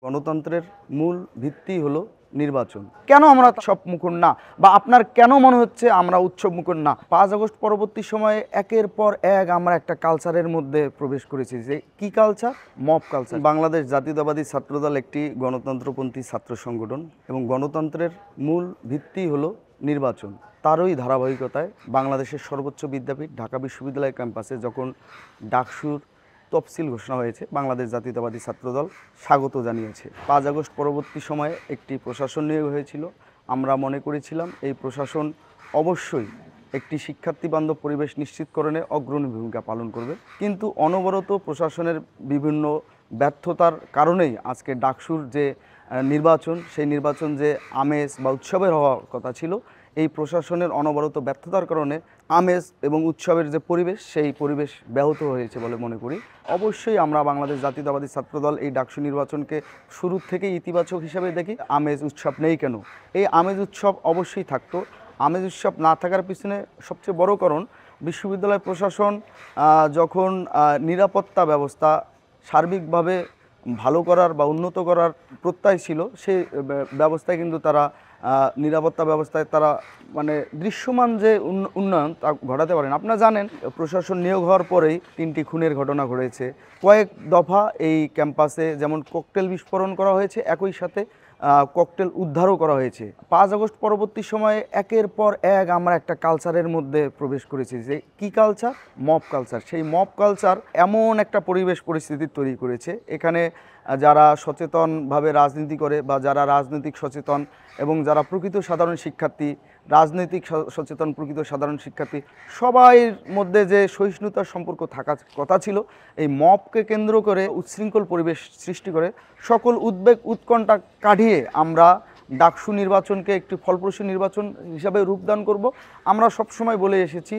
গণতন্ত্রের মূল ভিত্তি হলো নির্বাচন। কেন আমরা উৎসব মুখর না, বা আপনার কেন মনে হচ্ছে আমরা উৎসব মুখর না? 5 আগস্ট পরবর্তী সময়ে একের পর এক আমরা একটা কালচারের মধ্যে প্রবেশ করেছি। যে কি কালচার? Mob culture. বাংলাদেশ জাতীয়তাবাদী ছাত্রদল একটি গণতন্ত্রপন্থী ছাত্র সংগঠন এবং গণতন্ত্রের মূল ভিত্তি হলো নির্বাচন। তারই ধারাবাহিকতায় বাংলাদেশের সর্বোচ্চ বিদ্যাপীঠ ঢাকা বিশ্ববিদ্যালয় ক্যাম্পাসে যখন ডাকসুর তফসিল ঘোষণা হয়েছে, বাংলাদেশ জাতীয়তাবাদী ছাত্রদল স্বাগত জানিয়েছে। 5 আগস্ট পরবর্তী সময়ে একটি প্রশাসন নিয়োগ হয়েছিল। আমরা মনে করেছিলাম এই প্রশাসন অবশ্যই একটি শিক্ষার্থী বান্ধব পরিবেশ নিশ্চিতকরণে অগ্রণী ভূমিকা পালন করবে, কিন্তু অনবরত প্রশাসনের বিভিন্ন ব্যর্থতার কারণেই আজকে ডাকসুর যে নির্বাচন, সেই নির্বাচন যে আমেজ বা উৎসবের হওয়ার কথা ছিল, এই প্রশাসনের অনবরত ব্যর্থতার কারণে আমেজ এবং উৎসবের যে পরিবেশ, সেই পরিবেশ ব্যাহত হয়েছে বলে মনে করি। অবশ্যই আমরা বাংলাদেশ জাতীয়তাবাদী ছাত্রদল এই ডাকসু নির্বাচনকে শুরু থেকেই ইতিবাচক হিসাবে দেখি। আমেজ উৎসব নেই কেন? এই আমেজ উৎসব অবশ্যই থাকতো। আমেজ উৎসব না থাকার পিছনে সবচেয়ে বড় কারণ, বিশ্ববিদ্যালয় প্রশাসন যখন নিরাপত্তা ব্যবস্থা সার্বিকভাবে ভালো করার বা উন্নত করার প্রত্যয় ছিল, সেই ব্যবস্থায় কিন্তু তারা নিরাপত্তা ব্যবস্থায় তারা মানে দৃশ্যমান যে উন্নয়ন তা ঘটাতে পারেন। আপনারা জানেন, প্রশাসন নিয়োগ হওয়ার পরেই 3টি খুনের ঘটনা ঘটেছে। কয়েক দফা এই ক্যাম্পাসে যেমন ককটেল বিস্ফোরণ করা হয়েছে, একই সাথে ককটেল উদ্ধারও করা হয়েছে। 5 আগস্ট পরবর্তী সময়ে একের পর এক আমরা একটা কালচারের মধ্যে প্রবেশ করেছি। যে কি কালচার? Mob culture. সেই মব কালচার এমন একটা পরিবেশ পরিস্থিতি তৈরি করেছে, এখানে যারা সচেতনভাবে রাজনীতি করে বা যারা রাজনৈতিক সচেতন এবং যারা প্রকৃত সাধারণ শিক্ষার্থী, রাজনৈতিক সচেতন প্রকৃত সাধারণ শিক্ষার্থী, সবাইয়ের মধ্যে যে সহিষ্ণুতার সম্পর্ক থাকার কথা ছিল, এই মবকে কেন্দ্র করে উচ্ছৃঙ্খল পরিবেশ সৃষ্টি করে সকল উদ্বেগ উৎকণ্ঠা কাটিয়ে আমরা ডাকসু নির্বাচনকে একটি ফলপ্রসূ নির্বাচন হিসাবে রূপদান করব। আমরা সবসময় বলে এসেছি,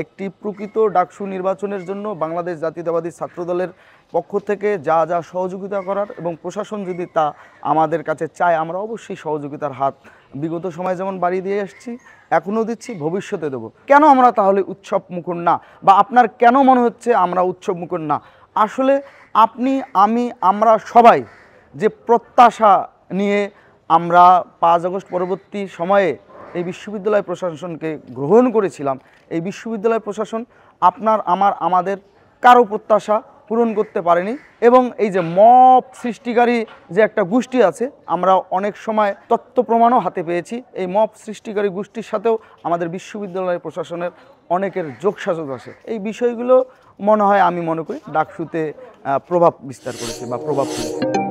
একটি প্রকৃত ডাকসু নির্বাচনের জন্য বাংলাদেশ জাতীয়তাবাদী ছাত্রদলের পক্ষ থেকে যা যা সহযোগিতা করার এবং প্রশাসন যদি তা আমাদের কাছে চায়, আমরা অবশ্যই সহযোগিতার হাত বিগত সময় যেমন বাড়িয়ে দিয়ে এসেছি, এখনও দিচ্ছি, ভবিষ্যতে দেবো। কেন আমরা তাহলে উৎসব মুখর না, বা আপনার কেন মনে হচ্ছে আমরা উৎসব মুখর না? আসলে আপনি, আমি, আমরা সবাই যে প্রত্যাশা নিয়ে আমরা 5 আগস্ট পরবর্তী সময়ে এই বিশ্ববিদ্যালয় প্রশাসনকে গ্রহণ করেছিলাম, এই বিশ্ববিদ্যালয় প্রশাসন আপনার, আমাদের কারো প্রত্যাশা পূরণ করতে পারেনি। এবং এই যে মব সৃষ্টিকারী যে একটা গোষ্ঠী আছে, আমরা অনেক সময় তথ্য প্রমাণও হাতে পেয়েছি, এই মব সৃষ্টিকারী গোষ্ঠীর সাথেও আমাদের বিশ্ববিদ্যালয় প্রশাসনের অনেকের যোগসাজশ আছে। এই বিষয়গুলো মনে হয়, আমি মনে করি ডাকসুতে প্রভাব বিস্তার করেছে বা প্রভাব ফেলেছে।